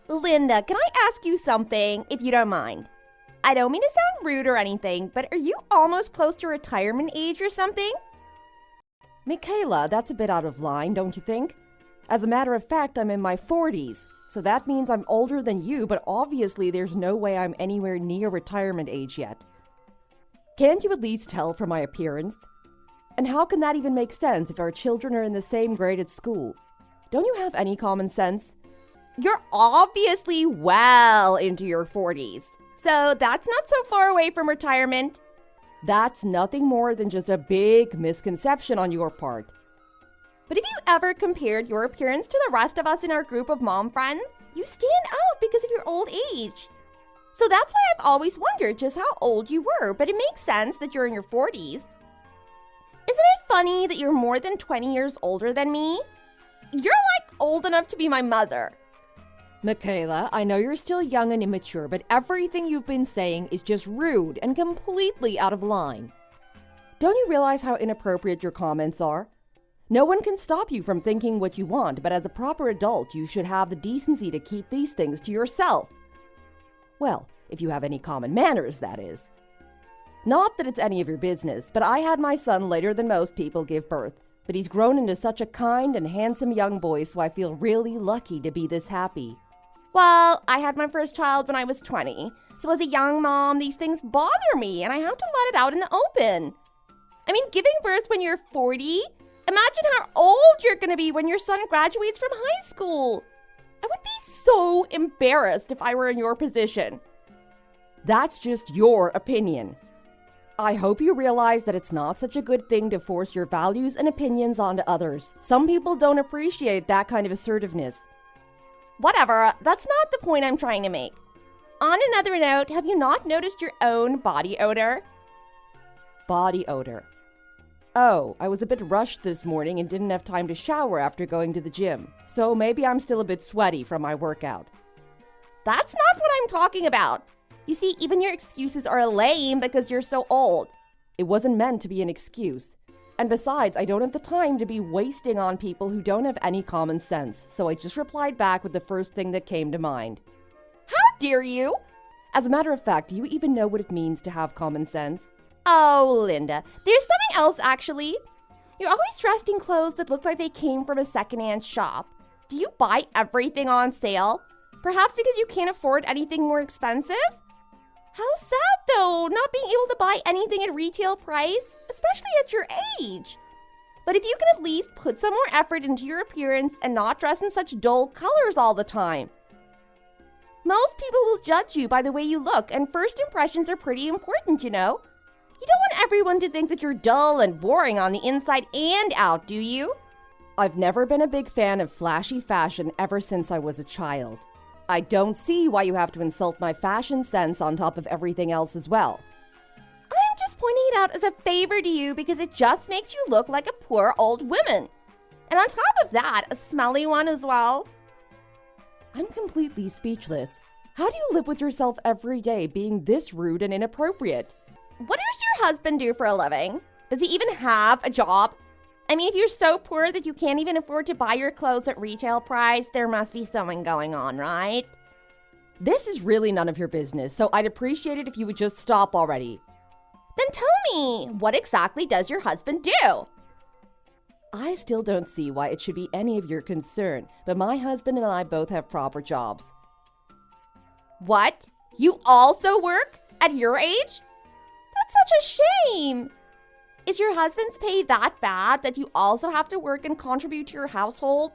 Linda, can I ask you something, if you don't mind? I don't mean to sound rude or anything, but are you almost close to retirement age or something? Michaela, that's a bit out of line, don't you think? As a matter of fact, I'm in my 40s, so that means I'm older than you, but obviously there's no way I'm anywhere near retirement age yet. Can't you at least tell from my appearance? And how can that even make sense if our children are in the same grade at school? Don't you have any common sense? You're obviously well into your 40s, so that's not so far away from retirement. That's nothing more than just a big misconception on your part. But if you ever compared your appearance to the rest of us in our group of mom friends, you stand out because of your old age. So that's why I've always wondered just how old you were, but it makes sense that you're in your 40s. Isn't it funny that you're more than 20 years older than me? You're like old enough to be my mother. Michaela, I know you're still young and immature, but everything you've been saying is just rude and completely out of line. Don't you realize how inappropriate your comments are? No one can stop you from thinking what you want, but as a proper adult, you should have the decency to keep these things to yourself. Well, if you have any common manners, that is. Not that it's any of your business, but I had my son later than most people give birth, but he's grown into such a kind and handsome young boy, so I feel really lucky to be this happy. Well, I had my first child when I was 20, so as a young mom, these things bother me, and I have to let it out in the open. I mean, giving birth when you're 40? Imagine how old you're going to be when your son graduates from high school. I would be so embarrassed if I were in your position. That's just your opinion. I hope you realize that it's not such a good thing to force your values and opinions onto others. Some people don't appreciate that kind of assertiveness. Whatever, that's not the point I'm trying to make. On another note, have you not noticed your own body odor? Body odor. Oh, I was a bit rushed this morning and didn't have time to shower after going to the gym. So maybe I'm still a bit sweaty from my workout. That's not what I'm talking about. You see, even your excuses are lame because you're so old. It wasn't meant to be an excuse. And besides, I don't have the time to be wasting on people who don't have any common sense, so I just replied back with the first thing that came to mind. How dare you? As a matter of fact, do you even know what it means to have common sense? Oh, Linda, there's something else actually. You're always dressed in clothes that look like they came from a secondhand shop. Do you buy everything on sale? Perhaps because you can't afford anything more expensive? How sad, though, not being able to buy anything at retail price, especially at your age. But if you can at least put some more effort into your appearance and not dress in such dull colors all the time. Most people will judge you by the way you look, and first impressions are pretty important, you know. You don't want everyone to think that you're dull and boring on the inside and out, do you? I've never been a big fan of flashy fashion ever since I was a child. I don't see why you have to insult my fashion sense on top of everything else as well. I'm just pointing it out as a favor to you because it just makes you look like a poor old woman. And on top of that, a smelly one as well. I'm completely speechless. How do you live with yourself every day being this rude and inappropriate? What does your husband do for a living? Does he even have a job? I mean, if you're so poor that you can't even afford to buy your clothes at retail price, there must be something going on, right? This is really none of your business, so I'd appreciate it if you would just stop already. Then tell me, what exactly does your husband do? I still don't see why it should be any of your concern, but my husband and I both have proper jobs. What? You also work at your age? That's such a shame. Is your husband's pay that bad that you also have to work and contribute to your household?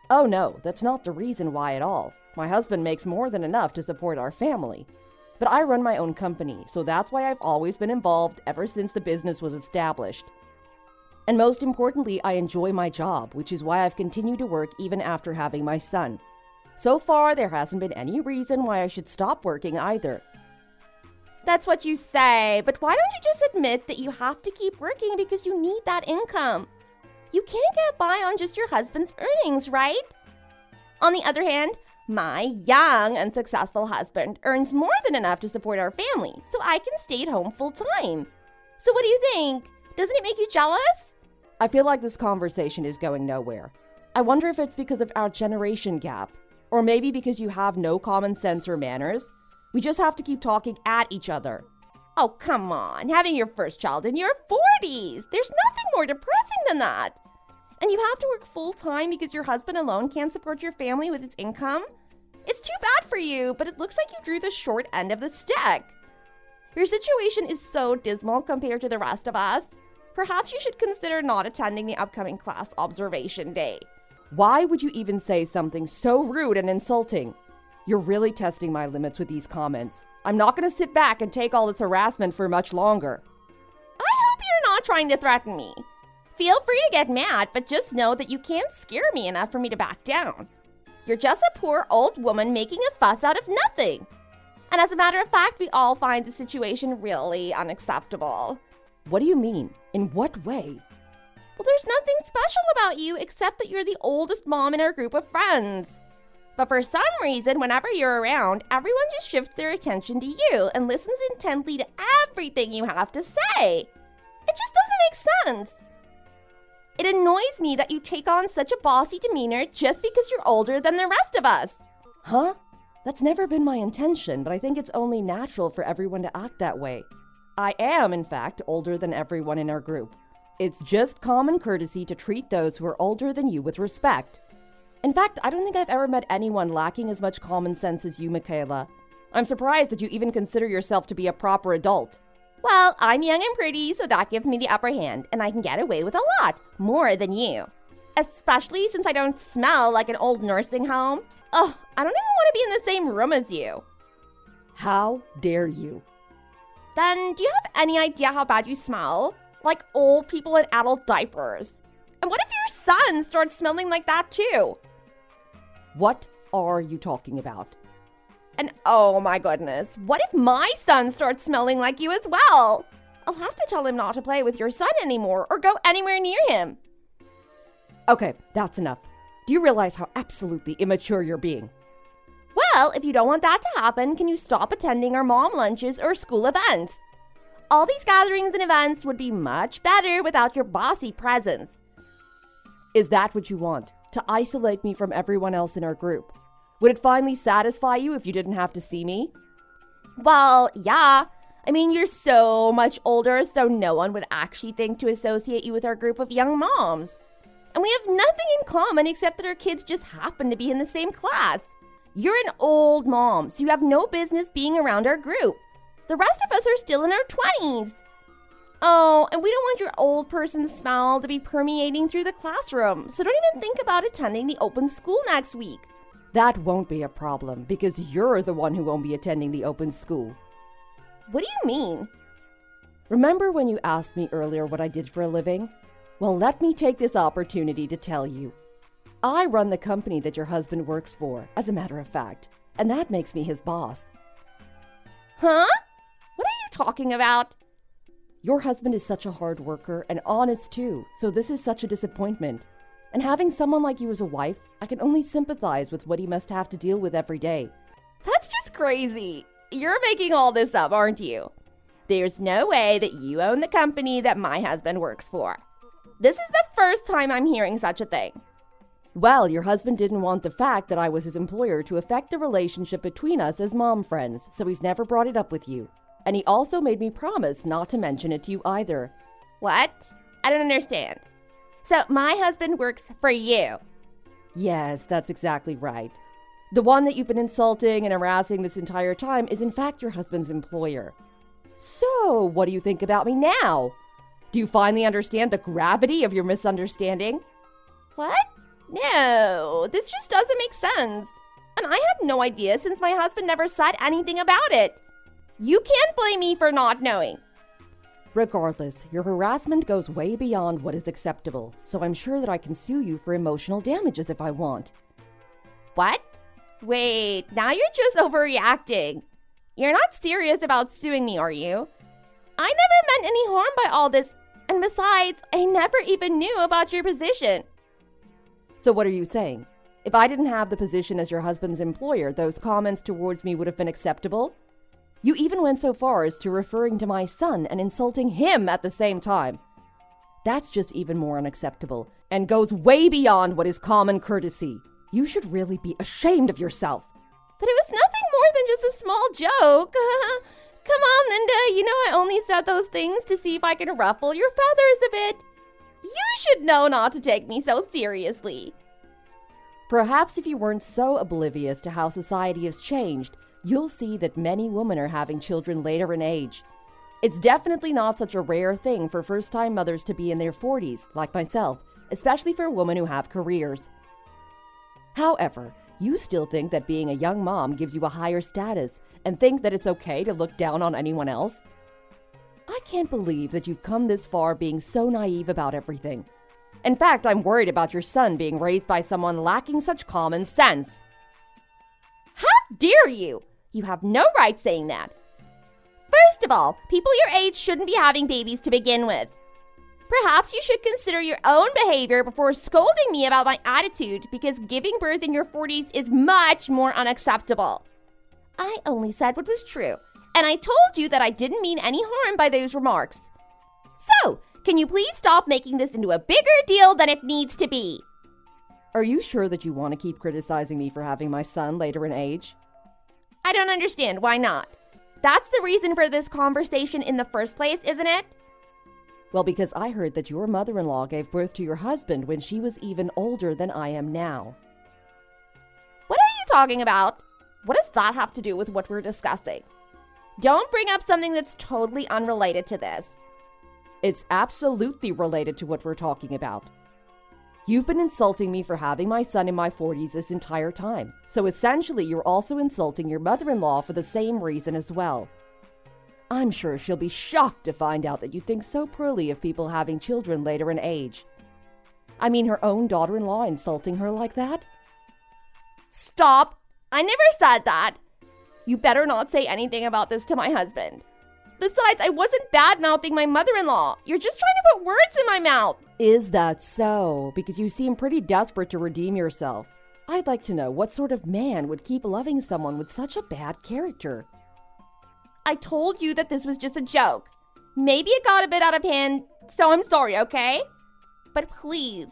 Oh no, that's not the reason why at all. My husband makes more than enough to support our family. But I run my own company, so that's why I've always been involved ever since the business was established. And most importantly, I enjoy my job, which is why I've continued to work even after having my son. So far, there hasn't been any reason why I should stop working either. That's what you say, but why don't you just admit that you have to keep working because you need that income? You can't get by on just your husband's earnings, right? On the other hand, my young and successful husband earns more than enough to support our family, so I can stay at home full time. So what do you think? Doesn't it make you jealous? I feel like this conversation is going nowhere. I wonder if it's because of our generation gap. Or maybe because you have no common sense or manners? We just have to keep talking at each other. Oh, come on. Having your first child in your 40s. There's nothing more depressing than that. And you have to work full time because your husband alone can't support your family with its income? It's too bad for you, but it looks like you drew the short end of the stick. Your situation is so dismal compared to the rest of us. Perhaps you should consider not attending the upcoming class observation day. Why would you even say something so rude and insulting? You're really testing my limits with these comments. I'm not going to sit back and take all this harassment for much longer. I hope you're not trying to threaten me. Feel free to get mad, but just know that you can't scare me enough for me to back down. You're just a poor old woman making a fuss out of nothing. And as a matter of fact, we all find the situation really unacceptable. What do you mean? In what way? Well, there's nothing special about you except that you're the oldest mom in our group of friends. But for some reason, whenever you're around, everyone just shifts their attention to you and listens intently to everything you have to say. It just doesn't make sense. It annoys me that you take on such a bossy demeanor just because you're older than the rest of us. Huh? That's never been my intention, but I think it's only natural for everyone to act that way. I am, in fact, older than everyone in our group. It's just common courtesy to treat those who are older than you with respect. In fact, I don't think I've ever met anyone lacking as much common sense as you, Michaela. I'm surprised that you even consider yourself to be a proper adult. Well, I'm young and pretty, so that gives me the upper hand, and I can get away with a lot, more than you. Especially since I don't smell like an old nursing home. Ugh, I don't even want to be in the same room as you. How dare you? Then, do you have any idea how bad you smell? Like old people in adult diapers. And what if your son starts smelling like that too? What are you talking about? And oh my goodness, what if my son starts smelling like you as well? I'll have to tell him not to play with your son anymore or go anywhere near him. Okay, that's enough. Do you realize how absolutely immature you're being? Well, if you don't want that to happen, can you stop attending our mom lunches or school events? All these gatherings and events would be much better without your bossy presence. Is that what you want? To isolate me from everyone else in our group? Would it finally satisfy you if you didn't have to see me? Well, yeah. I mean, you're so much older, so no one would actually think to associate you with our group of young moms. And we have nothing in common except that our kids just happen to be in the same class. You're an old mom, so you have no business being around our group. The rest of us are still in our 20s. Oh, and we don't want your old person smell to be permeating through the classroom, so don't even think about attending the open school next week. That won't be a problem because you're the one who won't be attending the open school. What do you mean? Remember when you asked me earlier what I did for a living? Well, let me take this opportunity to tell you. I run the company that your husband works for, as a matter of fact, and that makes me his boss. Huh? What are you talking about? Your husband is such a hard worker and honest too, so this is such a disappointment. And having someone like you as a wife, I can only sympathize with what he must have to deal with every day. That's just crazy. You're making all this up, aren't you? There's no way that you own the company that my husband works for. This is the first time I'm hearing such a thing. Well, your husband didn't want the fact that I was his employer to affect the relationship between us as mom friends, so he's never brought it up with you. And he also made me promise not to mention it to you either. What? I don't understand. So my husband works for you? Yes, that's exactly right. The one that you've been insulting and harassing this entire time is in fact your husband's employer. So, what do you think about me now? Do you finally understand the gravity of your misunderstanding? What? No, this just doesn't make sense. And I had no idea since my husband never said anything about it. You can't blame me for not knowing. Regardless, your harassment goes way beyond what is acceptable, so I'm sure that I can sue you for emotional damages if I want. What? Wait, now you're just overreacting. You're not serious about suing me, are you? I never meant any harm by all this, and besides, I never even knew about your position. So what are you saying? If I didn't have the position as your husband's employer, those comments towards me would have been acceptable? You even went so far as to referring to my son and insulting him at the same time. That's just even more unacceptable and goes way beyond what is common courtesy. You should really be ashamed of yourself. But it was nothing more than just a small joke. Come on, Linda, you know I only said those things to see if I could ruffle your feathers a bit. You should know not to take me so seriously. Perhaps if you weren't so oblivious to how society has changed, you'll see that many women are having children later in age. It's definitely not such a rare thing for first-time mothers to be in their 40s, like myself, especially for women who have careers. However, you still think that being a young mom gives you a higher status and think that it's okay to look down on anyone else? I can't believe that you've come this far being so naive about everything. In fact, I'm worried about your son being raised by someone lacking such common sense. How dare you? You have no right saying that. First of all, people your age shouldn't be having babies to begin with. Perhaps you should consider your own behavior before scolding me about my attitude, because giving birth in your 40s is much more unacceptable. I only said what was true, and I told you that I didn't mean any harm by those remarks. So, can you please stop making this into a bigger deal than it needs to be? Are you sure that you want to keep criticizing me for having my son later in age? I don't understand. Why not? That's the reason for this conversation in the first place, isn't it? Well, because I heard that your mother-in-law gave birth to your husband when she was even older than I am now. What are you talking about? What does that have to do with what we're discussing? Don't bring up something that's totally unrelated to this. It's absolutely related to what we're talking about. You've been insulting me for having my son in my 40s this entire time. So essentially, you're also insulting your mother-in-law for the same reason as well. I'm sure she'll be shocked to find out that you think so poorly of people having children later in age. I mean, her own daughter-in-law insulting her like that? Stop! I never said that. You better not say anything about this to my husband. Besides, I wasn't bad-mouthing my mother-in-law. You're just trying to put words in my mouth. Is that so? Because you seem pretty desperate to redeem yourself. I'd like to know what sort of man would keep loving someone with such a bad character. I told you that this was just a joke. Maybe it got a bit out of hand, so I'm sorry, okay? But please,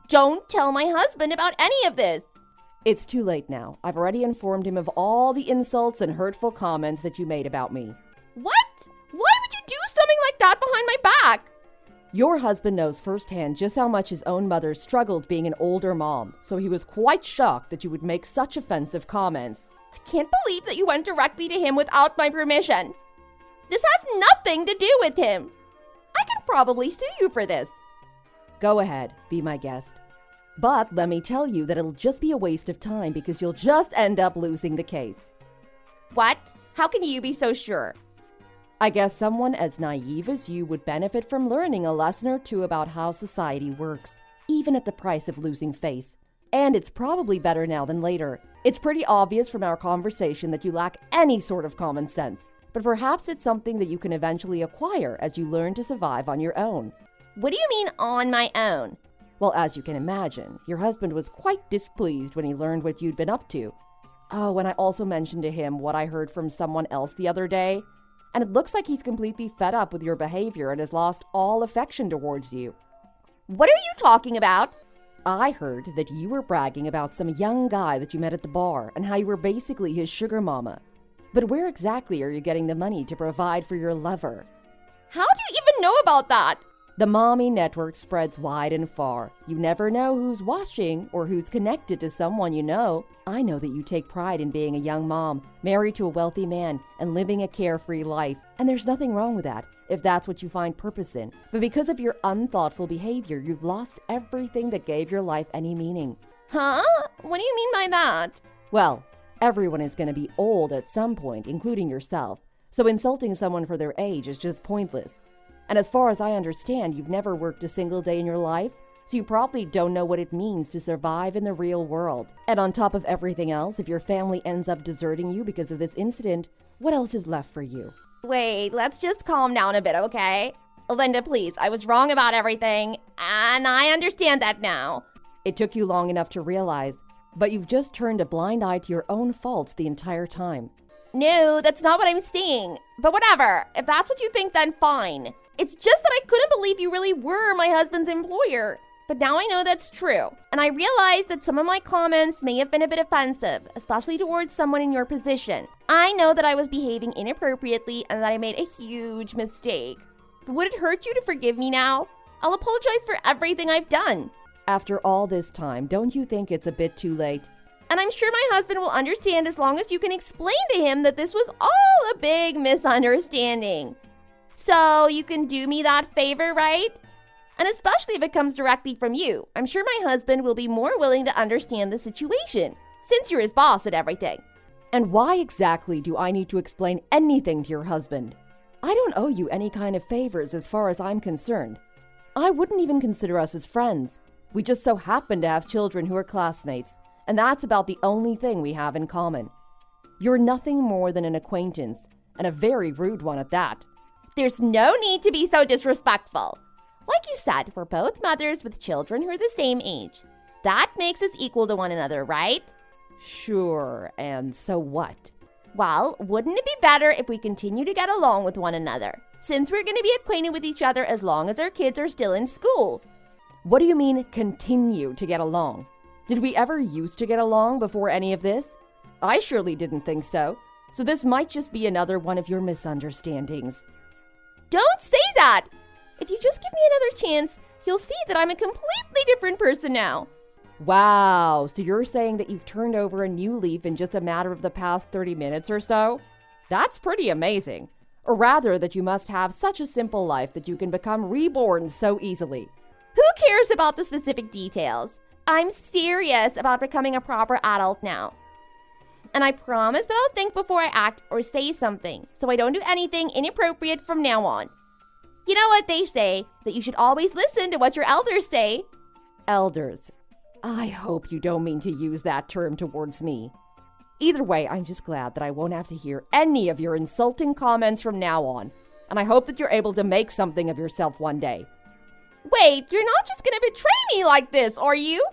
don't tell my husband about any of this. It's too late now. I've already informed him of all the insults and hurtful comments that you made about me. What? Why would you do something like that behind my back? Your husband knows firsthand just how much his own mother struggled being an older mom, so he was quite shocked that you would make such offensive comments. I can't believe that you went directly to him without my permission. This has nothing to do with him. I can probably sue you for this. Go ahead, be my guest. But let me tell you that it'll just be a waste of time because you'll just end up losing the case. What? How can you be so sure? I guess someone as naive as you would benefit from learning a lesson or two about how society works, even at the price of losing face. And it's probably better now than later. It's pretty obvious from our conversation that you lack any sort of common sense, but perhaps it's something that you can eventually acquire as you learn to survive on your own. What do you mean on my own? Well, as you can imagine, your husband was quite displeased when he learned what you'd been up to. Oh, and I also mentioned to him what I heard from someone else the other day, and it looks like he's completely fed up with your behavior and has lost all affection towards you. What are you talking about? I heard that you were bragging about some young guy that you met at the bar and how you were basically his sugar mama. But where exactly are you getting the money to provide for your lover? How do you even know about that? The mommy network spreads wide and far. You never know who's watching or who's connected to someone you know. I know that you take pride in being a young mom, married to a wealthy man, and living a carefree life. And there's nothing wrong with that, if that's what you find purpose in. But because of your unthoughtful behavior, you've lost everything that gave your life any meaning. Huh? What do you mean by that? Well, everyone is going to be old at some point, including yourself. So insulting someone for their age is just pointless. And as far as I understand, you've never worked a single day in your life, so you probably don't know what it means to survive in the real world. And on top of everything else, if your family ends up deserting you because of this incident, what else is left for you? Wait, let's just calm down a bit, okay? Linda, please, I was wrong about everything, and I understand that now. It took you long enough to realize, but you've just turned a blind eye to your own faults the entire time. No, that's not what I'm saying. But whatever, if that's what you think, then fine. It's just that I couldn't believe you really were my husband's employer. But now I know that's true, and I realize that some of my comments may have been a bit offensive, especially towards someone in your position. I know that I was behaving inappropriately and that I made a huge mistake. But would it hurt you to forgive me now? I'll apologize for everything I've done. After all this time, don't you think it's a bit too late? And I'm sure my husband will understand as long as you can explain to him that this was all a big misunderstanding. So you can do me that favor, right? And especially if it comes directly from you, I'm sure my husband will be more willing to understand the situation, since you're his boss and everything. And why exactly do I need to explain anything to your husband? I don't owe you any kind of favors as far as I'm concerned. I wouldn't even consider us as friends. We just so happen to have children who are classmates, and that's about the only thing we have in common. You're nothing more than an acquaintance, and a very rude one at that. There's no need to be so disrespectful. Like you said, we're both mothers with children who are the same age. That makes us equal to one another, right? Sure, and so what? Well, wouldn't it be better if we continue to get along with one another, since we're going to be acquainted with each other as long as our kids are still in school? What do you mean, continue to get along? Did we ever used to get along before any of this? I surely didn't think so. So this might just be another one of your misunderstandings. Don't say that! If you just give me another chance, you'll see that I'm a completely different person now. Wow, so you're saying that you've turned over a new leaf in just a matter of the past 30 minutes or so? That's pretty amazing. Or rather, that you must have such a simple life that you can become reborn so easily. Who cares about the specific details? I'm serious about becoming a proper adult now. And I promise that I'll think before I act or say something, so I don't do anything inappropriate from now on. You know what they say, that you should always listen to what your elders say. Elders. I hope you don't mean to use that term towards me. Either way, I'm just glad that I won't have to hear any of your insulting comments from now on. And I hope that you're able to make something of yourself one day. Wait, you're not just gonna betray me like this, are you?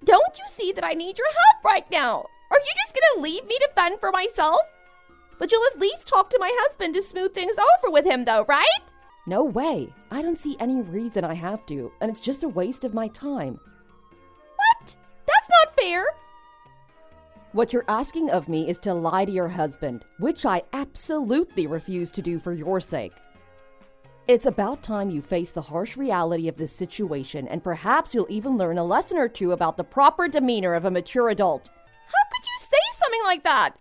Don't you see that I need your help right now? Are you just gonna leave me to fend for myself? But you'll at least talk to my husband to smooth things over with him though, right? No way. I don't see any reason I have to, and it's just a waste of my time. What? That's not fair. What you're asking of me is to lie to your husband, which I absolutely refuse to do for your sake. It's about time you face the harsh reality of this situation, and perhaps you'll even learn a lesson or two about the proper demeanor of a mature adult. How could you say something like that?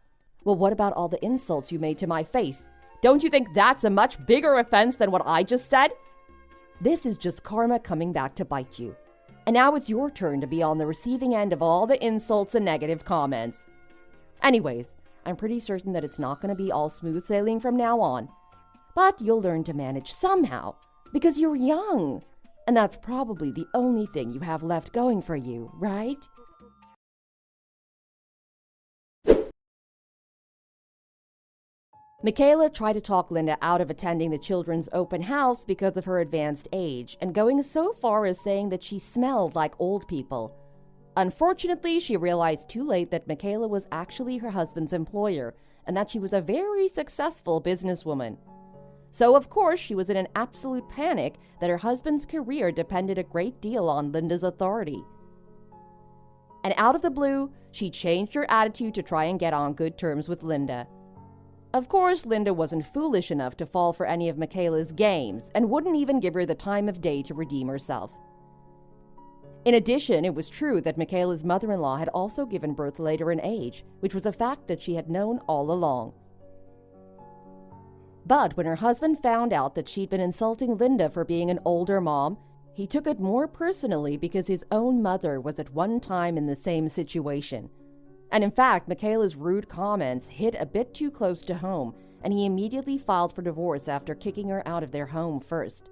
Well, what about all the insults you made to my face? Don't you think that's a much bigger offense than what I just said? This is just karma coming back to bite you. And now it's your turn to be on the receiving end of all the insults and negative comments. Anyways, I'm pretty certain that it's not going to be all smooth sailing from now on. But you'll learn to manage somehow, because you're young. And that's probably the only thing you have left going for you, right? Michaela tried to talk Linda out of attending the children's open house because of her advanced age, and going so far as saying that she smelled like old people. Unfortunately, she realized too late that Michaela was actually her husband's employer, and that she was a very successful businesswoman. So, of course, she was in an absolute panic that her husband's career depended a great deal on Linda's authority. And out of the blue, she changed her attitude to try and get on good terms with Linda. Of course, Linda wasn't foolish enough to fall for any of Michaela's games and wouldn't even give her the time of day to redeem herself. In addition, it was true that Michaela's mother-in-law had also given birth later in age, which was a fact that she had known all along. But when her husband found out that she'd been insulting Linda for being an older mom, he took it more personally because his own mother was at one time in the same situation. And in fact, Michaela's rude comments hit a bit too close to home, and he immediately filed for divorce after kicking her out of their home first.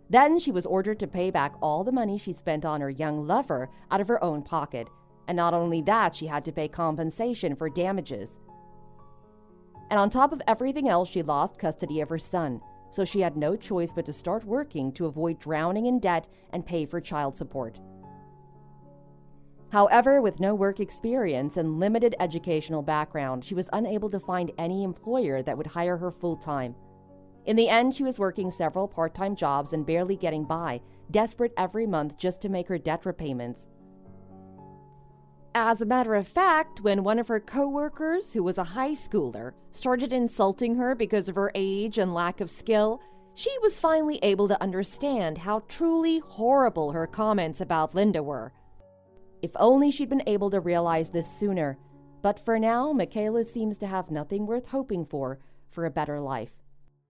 Then she was ordered to pay back all the money she spent on her young lover out of her own pocket, and not only that, she had to pay compensation for damages. And on top of everything else, she lost custody of her son, so she had no choice but to start working to avoid drowning in debt and pay for child support. However, with no work experience and limited educational background, she was unable to find any employer that would hire her full-time. In the end, she was working several part-time jobs and barely getting by desperate every month just to make her debt repayments. As a matter of fact, when one of her coworkers, who was a high schooler, started insulting her because of her age and lack of skill, she was finally able to understand how truly horrible her comments about Linda were. If only she'd been able to realize this sooner. But for now, Michaela seems to have nothing worth hoping for a better life.